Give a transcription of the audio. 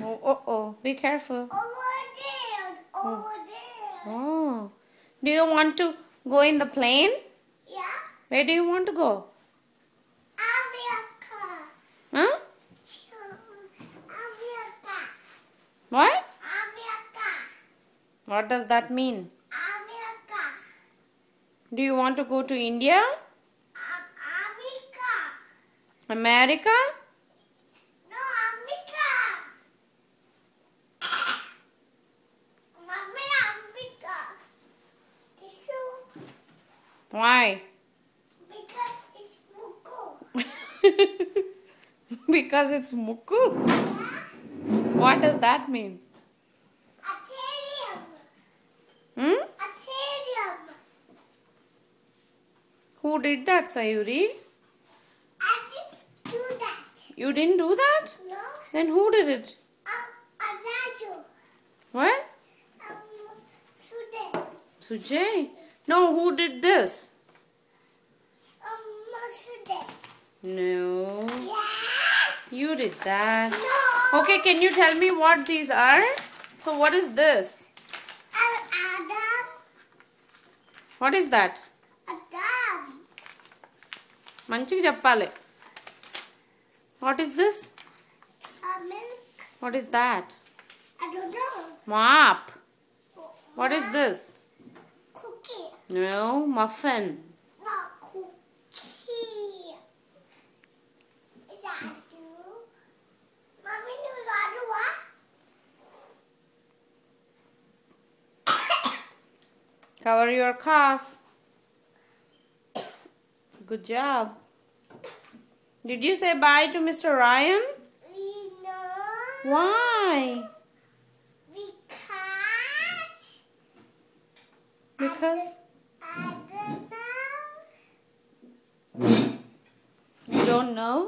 Oh, oh, oh. Be careful. Over there. Over there. Oh. Do you want to go in the plane? Yeah. Where do you want to go? America. Huh? America. What? America. What does that mean? America. Do you want to go to India? America. America? No, America. Mommy, America. Tissue. Why? Because it's Muku. Because it's Muku. Yeah. What does that mean? Aquarium. Hmm? Aquarium. Who did that, Sayuri? I didn't do that. You didn't do that? No. Then who did it? Azadu. What? Sude. Sujay? No, who did this? Sude. No. Yeah. You did that. No. Okay, can you tell me what these are? So what is this? Adam. What is that? Adam. మంచిగా చెప్పాలి. What is this? Milk. What is that? I don't know. Mop. What is this? Cookie. No, muffin. Not cookie. Is that do? Mommy knows how to what? Cover your cough. Good job. Did you say bye to Mr. Ryan? No. Why? Because. Because I don't know. you don't know?